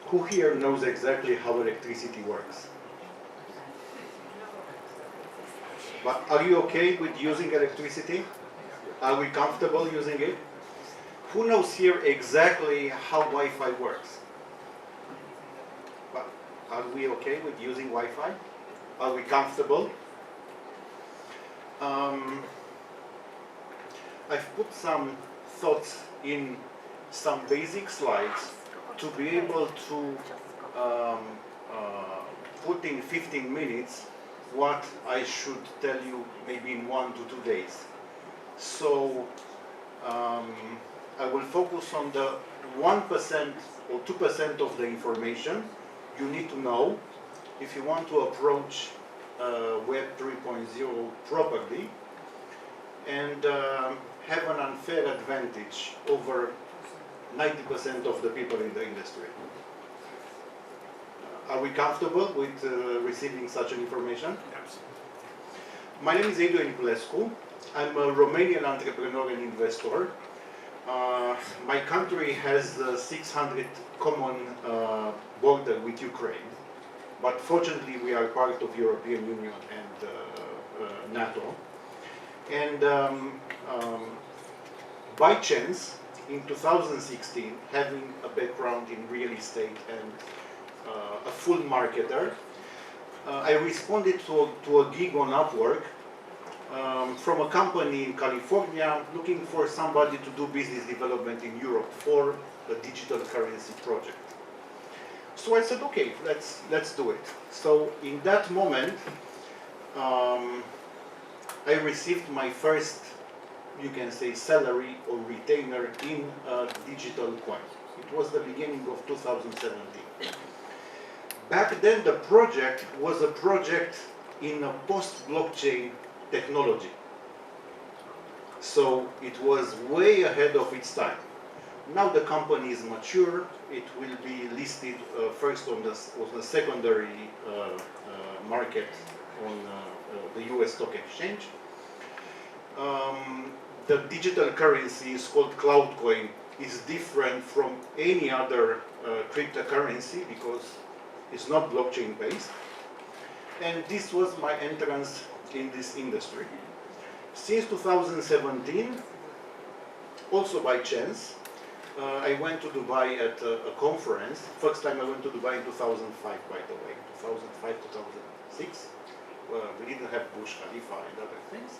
Who here knows exactly how electricity works? But are you okay with using electricity? Are we comfortable using it? Who knows here exactly how Wi-Fi works? But are we okay with using Wi-Fi? Are we comfortable? I've put some thoughts in some basic slides to be able to put in 15 minutes what I should tell you maybe in 1 to 2 days. So I will focus on the 1% or 2% of the information you need to know if you want to approach Web 3.0 properly and have an unfair advantage over 90% of the people in the industry. Are we comfortable with receiving such an information? Absolutely. My name is Adrian Niculescu. I'm a Romanian entrepreneur and investor. My country has 600 common border with Ukraine, but fortunately we are part of European Union and NATO. And by chance, in 2016, having a background in real estate and a full marketer, I responded to a gig on Upwork from a company in California looking for somebody to do business development in Europe for a digital currency project. So I said, okay, let's do it. So in that moment, I received my first, you can say, salary or retainer in digital coin. It was the beginning of 2017. Back then, the project was a project in a post-blockchain technology. So it was way ahead of its time. Now the company is mature. It will be listed first on the secondary market on the US stock exchange. The digital currency is called Cloudcoin. Is different from any other cryptocurrency because it's not blockchain based. And this was my entrance in this industry. Since 2017, also by chance, I went to Dubai at a conference. First time I went to Dubai in 2005, by the way, 2005, 2006. We didn't have Burj Khalifa and other things.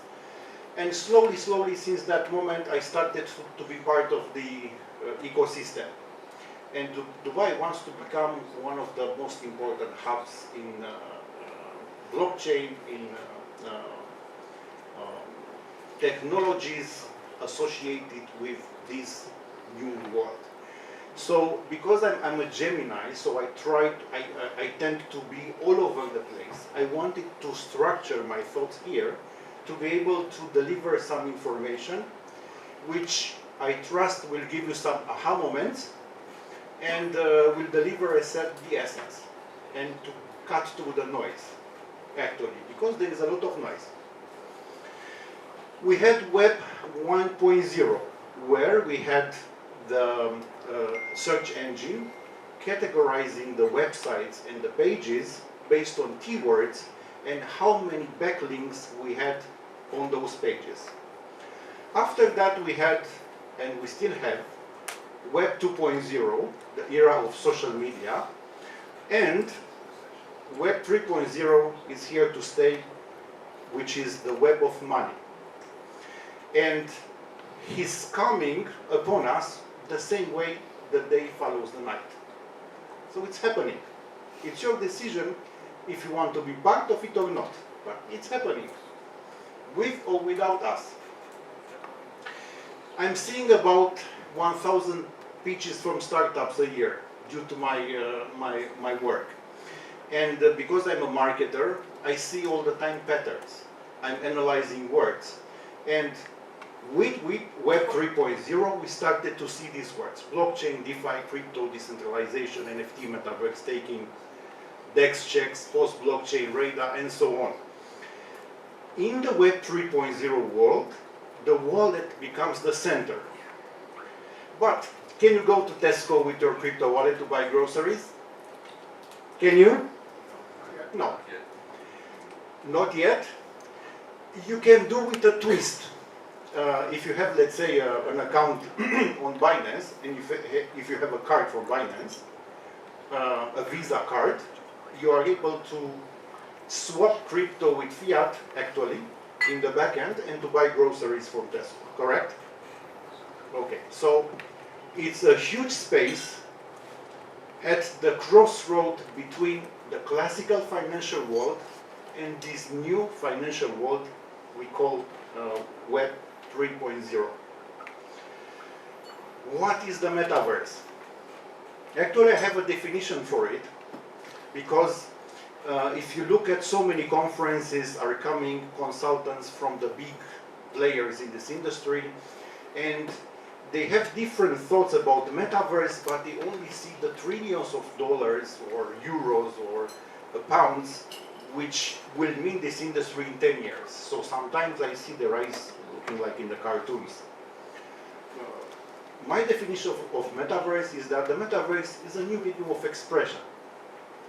And slowly, since that moment, I started to be part of the ecosystem. And Dubai wants to become one of the most important hubs in blockchain, in technologies associated with this new world. So because I'm a Gemini, so I tend to be all over the place. I wanted to structure my thoughts here to be able to deliver some information which I trust will give you some aha moments and will deliver the essence and to cut through the noise, actually, because there is a lot of noise. We had Web 1.0, where we had the search engine categorizing the websites and the pages based on keywords and how many backlinks we had on those pages. After that we had, and we still have, Web 2.0, the era of social media, and Web 3.0 is here to stay, which is the web of money. And he's coming upon us the same way the day follows the night. So it's happening. It's your decision if you want to be part of it or not, but it's happening, with or without us. I'm seeing about 1,000 pitches from startups a year due to my work. And because I'm a marketer, I see all the time patterns. I'm analyzing words. And with Web 3.0, we started to see these words: blockchain, DeFi, crypto, decentralization, NFT, metaverse, staking, DEX checks, post-blockchain, radar, and so on. In the Web 3.0 world, the wallet becomes the center. But can you go to Tesco with your crypto wallet to buy groceries? Can you? No. Not yet. You can do with a twist. If you have, let's say, an account on Binance, and if you have a card from Binance, a Visa card, you are able to swap crypto with fiat, actually, in the back end, and to buy groceries from Tesco, correct? Okay, so it's a huge space at the crossroad between the classical financial world and this new financial world we call Web 3.0. What is the metaverse? Actually, I have a definition for it, because if you look at so many conferences are coming, consultants from the big players in this industry, and they have different thoughts about the metaverse, but they only see the trillions of dollars or euros or pounds, which will mean this industry in 10 years. So sometimes I see the rise looking like in the cartoons. My definition of metaverse is that the metaverse is a new medium of expression.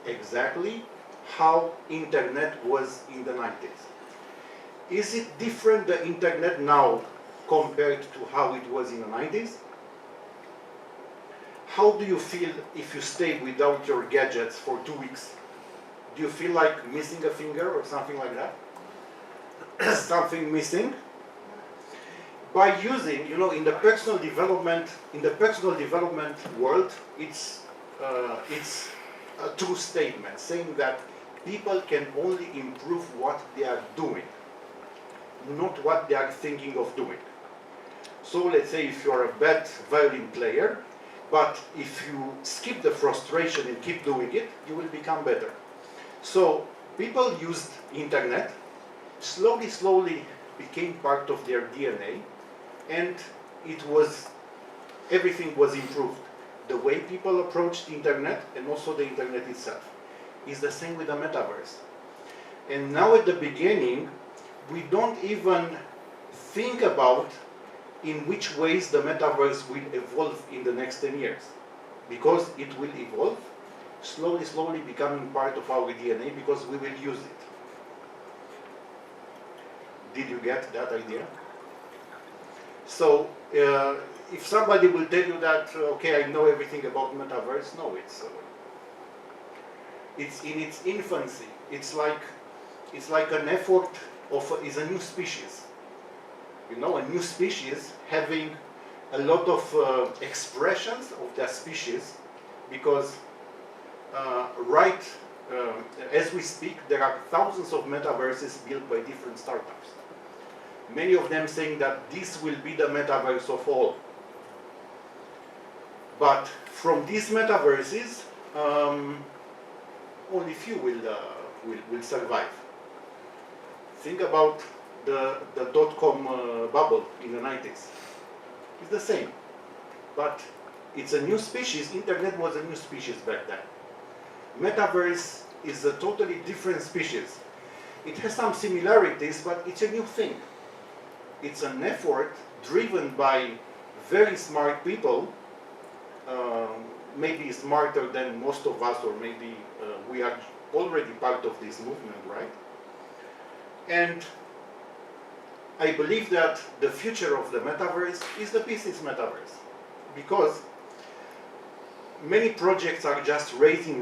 Exactly how internet was in the 90s. Is it different, the internet now, compared to how it was in the 90s? How do you feel if you stay without your gadgets for 2 weeks? Do you feel like missing a finger or something like that? Something missing? By using, in the personal development world, it's a true statement saying that people can only improve what they are doing, not what they are thinking of doing. So let's say if you are a bad violin player, but if you skip the frustration and keep doing it, you will become better. So people used internet, slowly became part of their DNA, and everything was improved. The way people approached the internet, and also the internet itself, is the same with the metaverse. And now at the beginning, we don't even think about in which ways the metaverse will evolve in the next 10 years. Because it will evolve, slowly becoming part of our DNA, because we will use it. Did you get that idea? So, if somebody will tell you that, okay, I know everything about metaverse, no, it's in its infancy. It's like an effort is a new species. A new species having a lot of expressions of that species, because as we speak, there are thousands of metaverses built by different startups. Many of them saying that this will be the metaverse of all. But from these metaverses, only few will survive. Think about the dot-com bubble in the 90s. It's the same, but it's a new species. Internet was a new species back then. Metaverse is a totally different species. It has some similarities, but it's a new thing. It's an effort driven by very smart people, maybe smarter than most of us, or maybe we are already part of this movement, right? And I believe that the future of the metaverse is the business metaverse, because many projects are just raising,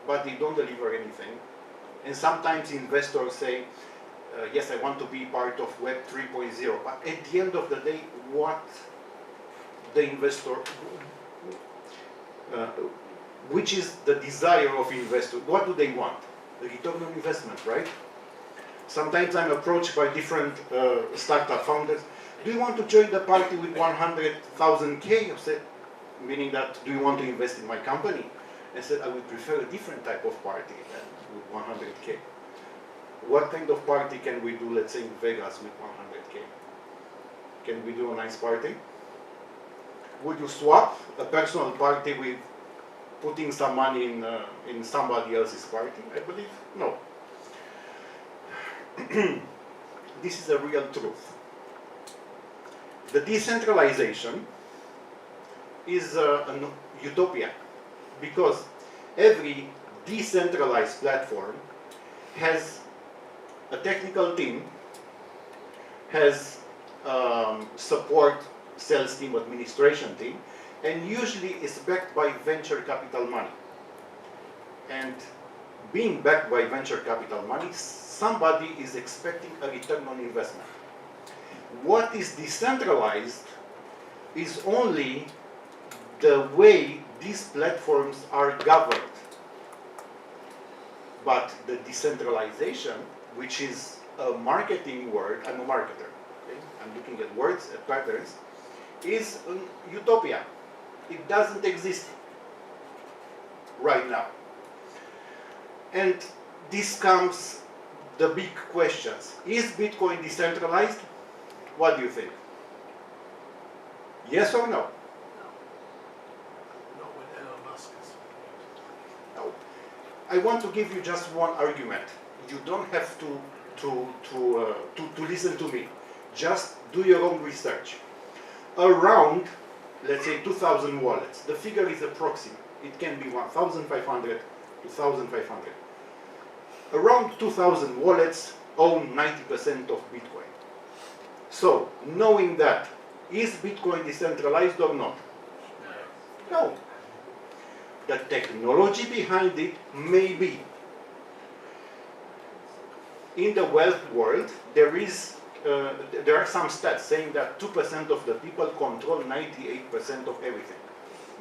but they don't deliver anything. And sometimes investors say, yes, I want to be part of Web 3.0, but at the end of the day, what the investor, which is the desire of investors, what do they want? The return on investment, right? Sometimes I'm approached by different startup founders. Do you want to join the party with 100,000 K? I said, meaning that, do you want to invest in my company? I said, I would prefer a different type of party than with 100K. What kind of party can we do, let's say, in Vegas with 100K? Can we do a nice party? Would you swap a personal party with putting some money in somebody else's party? I believe no. This is a real truth. The decentralization is an utopia, because every decentralized platform has a technical team, has support, sales team, administration team, and usually is backed by venture capital money. And being backed by venture capital money, somebody is expecting a return on investment. What is decentralized is only the way these platforms are governed. But the decentralization, which is a marketing word, I'm a marketer, okay? I'm looking at words, at patterns, is an utopia. It doesn't exist right now. And this comes the big questions. Is Bitcoin decentralized? What do you think? Yes or no? Not when Elon Musk is. No. I want to give you just one argument. You don't have to listen to me. Just do your own research. Around, let's say, 2,000 wallets. The figure is approximate. It can be 1,500 to 1,500. Around 2,000 wallets own 90% of Bitcoin. So, knowing that, is Bitcoin decentralized or not? No. The technology behind it may be. In the wealth world, there are some stats saying that 2% of the people control 98% of everything.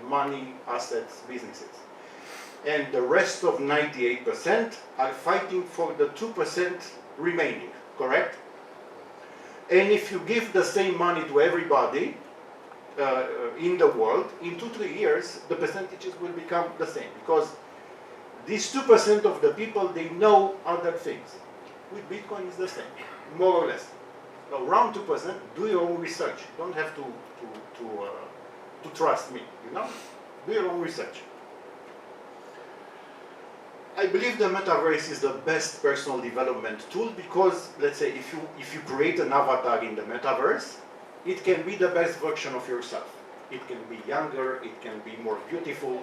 Money, assets, businesses. And the rest of 98% are fighting for the 2% remaining, correct? And if you give the same money to everybody in the world, in 2-3 years, the percentages will become the same. Because these 2% of the people, they know other things. With Bitcoin, it's the same, more or less. Around 2%, do your own research. You don't have to trust me, you know? Do your own research. I believe the metaverse is the best personal development tool because, let's say, if you create an avatar in the metaverse, it can be the best version of yourself. It can be younger, it can be more beautiful,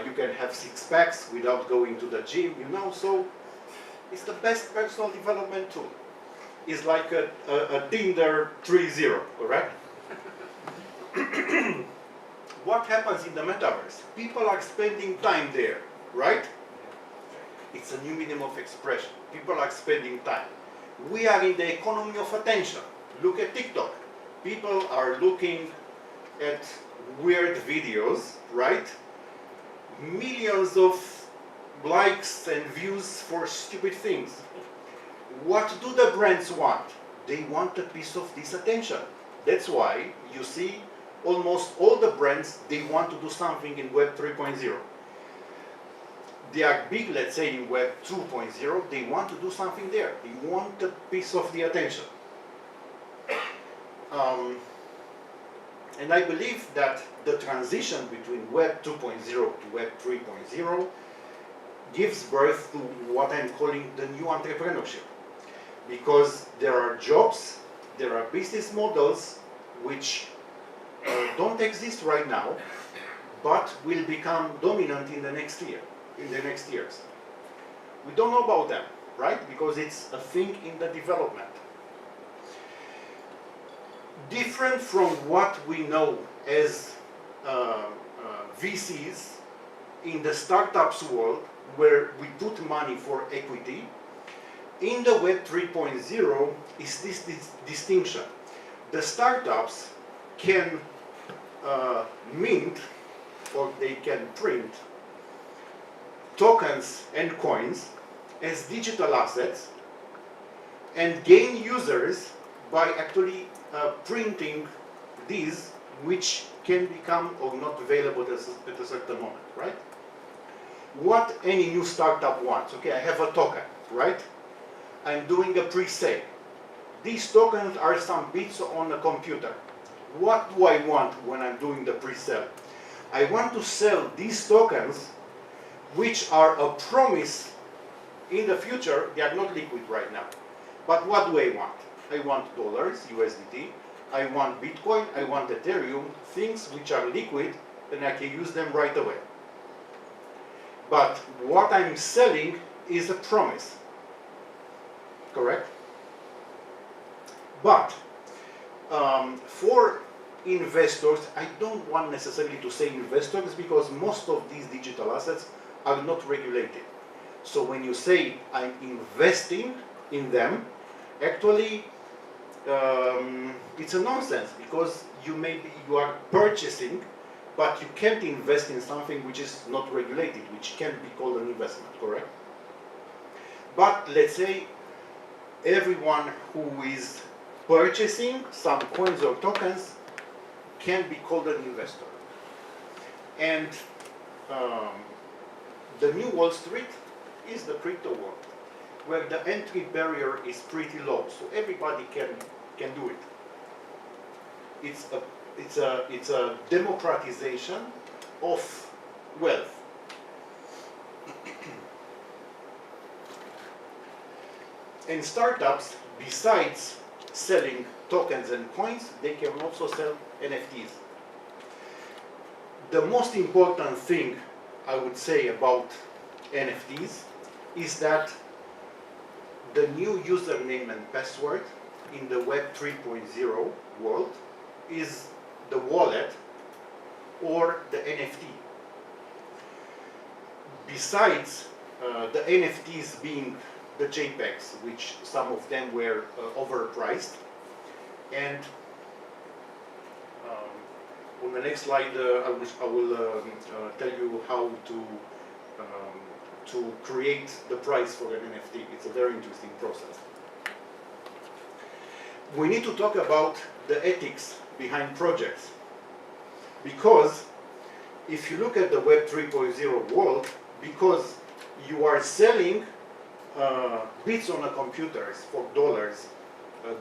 you can have 6 packs without going to the gym, you know, so it's the best personal development tool. It's like a Tinder 3.0, correct? What happens in the metaverse? People are spending time there, right? It's a new medium of expression. People are spending time. We are in the economy of attention. Look at TikTok. People are looking at weird videos, right? Millions of likes and views for stupid things. What do the brands want? They want a piece of this attention. That's why you see almost all the brands, they want to do something in Web 3.0. They are big, let's say, in Web 2.0, they want to do something there. They want a piece of the attention. And I believe that the transition between Web 2.0 to Web 3.0 gives birth to what I'm calling the new entrepreneurship. Because there are jobs, there are business models which don't exist right now, but will become dominant in the next year. In the next years. We don't know about them, right? Because it's a thing in the development. Different from what we know as VCs in the startups world, where we put money for equity, in the Web 3.0 is this distinction. The startups can mint, or they can print, tokens and coins as digital assets and gain users by actually printing these, which can become or not available at a certain moment, right? What any new startup wants, okay, I have a token, right? I'm doing a pre-sale. These tokens are some bits on a computer. What do I want when I'm doing the pre-sale? I want to sell these tokens which are a promise in the future. They are not liquid right now. But what do I want? I want dollars, USDT, I want Bitcoin, I want Ethereum, things which are liquid and I can use them right away. But what I'm selling is a promise, correct? But for investors, I don't want necessarily to say investors because most of these digital assets are not regulated. So when you say I'm investing in them, actually it's a nonsense because you are purchasing, but you can't invest in something which is not regulated, which can't be called an investment, correct? But let's say everyone who is purchasing some coins or tokens can be called an investor. And the new Wall Street is the crypto world, where the entry barrier is pretty low, so everybody can do it. It's a democratization of wealth. And startups, besides selling tokens and coins, they can also sell NFTs. The most important thing I would say about NFTs is that the new username and password in the Web 3.0 world is the wallet or the NFT. Besides the NFTs being the JPEGs, which some of them were overpriced, and on the next slide I will tell you how to create the price for an NFT. It's a very interesting process. We need to talk about the ethics behind projects, because if you look at the Web 3.0 world, because you are selling bits on a computers for dollars,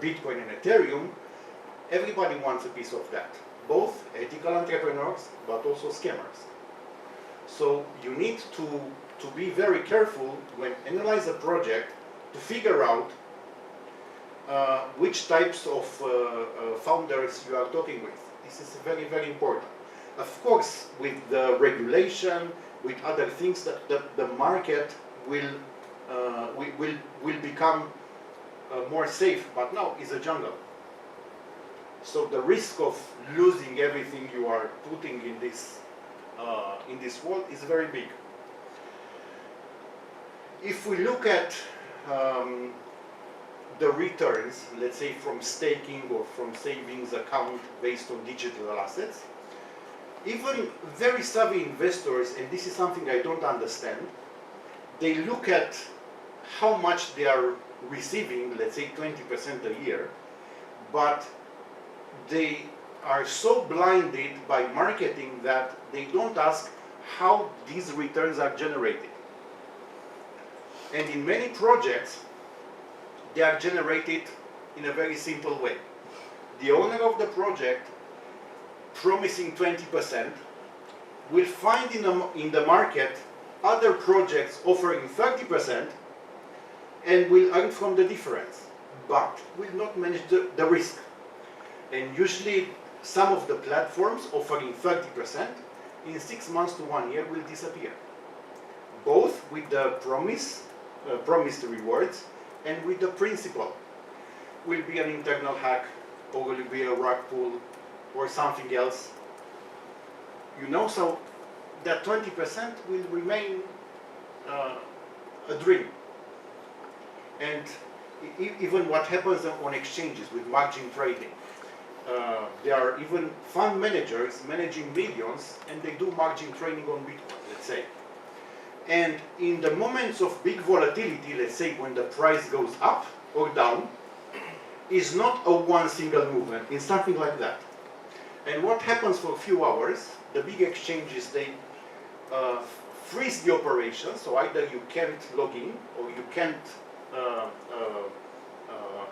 Bitcoin and Ethereum, everybody wants a piece of that, both ethical entrepreneurs but also scammers. So you need to be very careful when analyze a project to figure out which types of founders you are talking with. This is very, very important. Of course, with the regulation, with other things, that the market will become more safe, but now it's a jungle. So the risk of losing everything you are putting in this world is very big. If we look at the returns, let's say from staking or from savings account based on digital assets, even very savvy investors, and this is something I don't understand, they look at how much they are receiving, let's say 20% a year, but they are so blinded by marketing that they don't ask how these returns are generated. And in many projects, they are generated in a very simple way. The owner of the project, promising 20%, will find in the market other projects offering 30% and will earn from the difference, but will not manage the risk. And usually some of the platforms offering 30% in 6 months to 1 year will disappear, both with the promised rewards and with the principal. Will be an internal hack, or will be a rug pull, or something else. You know, so that 20% will remain a dream. And even what happens on exchanges with margin trading. There are even fund managers managing millions, and they do margin trading on Bitcoin, let's say. And in the moments of big volatility, let's say when the price goes up or down, is not a one single movement, it's something like that. And what happens for a few hours, the big exchanges, they freeze the operation, so either you can't log in or you can't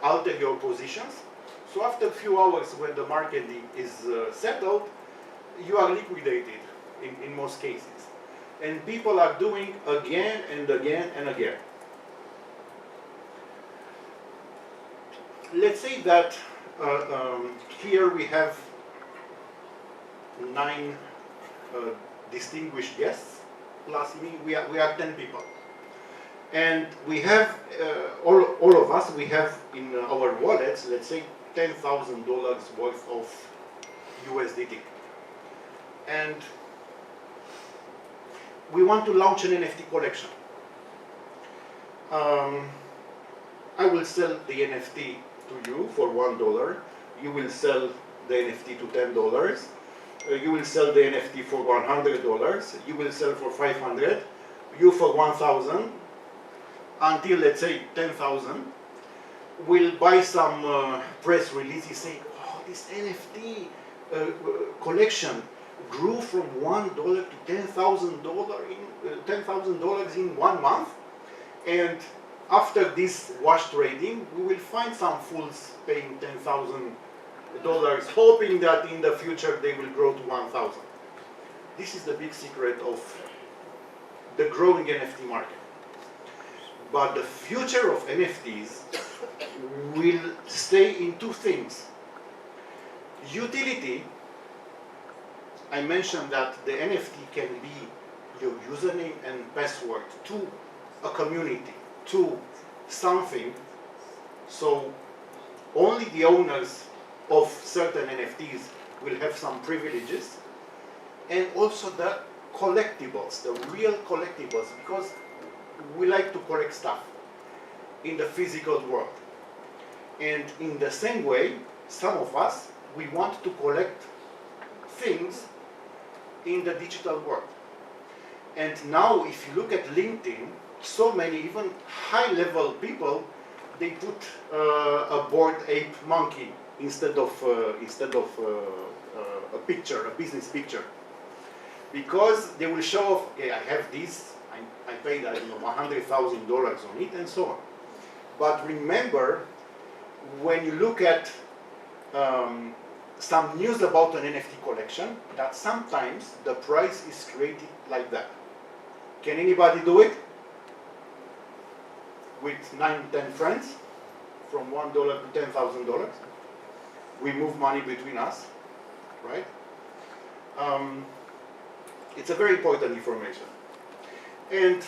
alter your positions. So after a few hours, when the market is settled, you are liquidated in most cases. And people are doing again and again and again. Let's say that here we have 9 distinguished guests, plus me, we are 10 people. And we have, all of us, we have in our wallets, let's say, $10,000 worth of USDT. And we want to launch an NFT collection. I will sell the NFT to you for $1. You will sell the NFT to $10. You will sell the NFT for $100. You will sell for $500. You for $1,000. Until, let's say, $10,000. We'll buy some press releases saying, oh, this NFT collection grew from $1 to $10,000 in 1 month. And after this wash trading, we will find some fools paying $10,000, hoping that in the future they will grow to 1,000. This is the big secret of the growing NFT market. But the future of NFTs will stay in two things. Utility, I mentioned that the NFT can be your username and password to a community, to something. So only the owners of certain NFTs will have some privileges. And also the collectibles, the real collectibles, because we like to collect stuff in the physical world. And in the same way, some of us, we want to collect things in the digital world. And now, if you look at LinkedIn, so many, even high-level people, they put a bored ape monkey instead of a picture, a business picture. Because they will show off, okay, I have this, I paid, I don't know, $100,000 on it, and so on. But remember, when you look at some news about an NFT collection, that sometimes the price is created like that. Can anybody do it? With 9, 10 friends, from $1 to $10,000. We move money between us, right? It's a very important information. And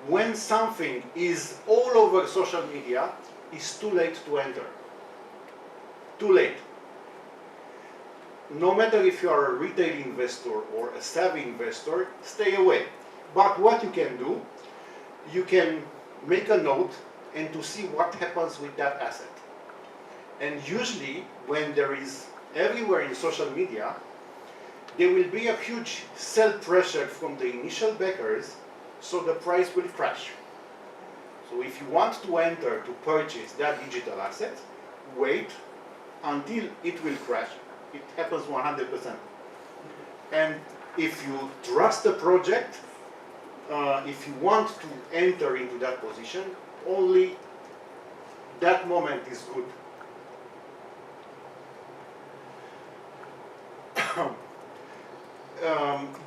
when something is all over social media, it's too late to enter. Too late. No matter if you are a retail investor or a savvy investor, stay away. But what you can do, you can make a note and to see what happens with that asset. And usually, when there is everywhere in social media, there will be a huge sell pressure from the initial backers, so the price will crash. So if you want to enter to purchase that digital asset, wait until it will crash. It happens 100%. And if you trust the project, if you want to enter into that position, only that moment is good.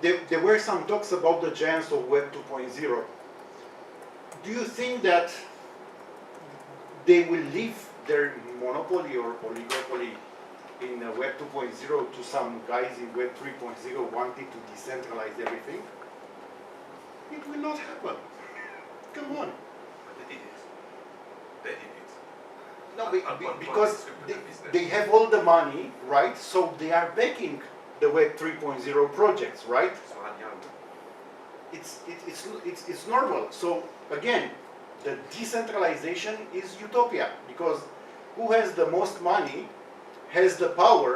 There were some talks about the giants of Web 2.0. Do you think that they will leave their monopoly or oligopoly in Web 2.0 to some guys in Web 3.0 wanting to decentralize everything? It will not happen. Come on. But it is. But it is. No, because they have all the money, right? So they are backing the Web 3.0 projects, right? It's normal. So again, the decentralization is utopia, because who has the most money has the power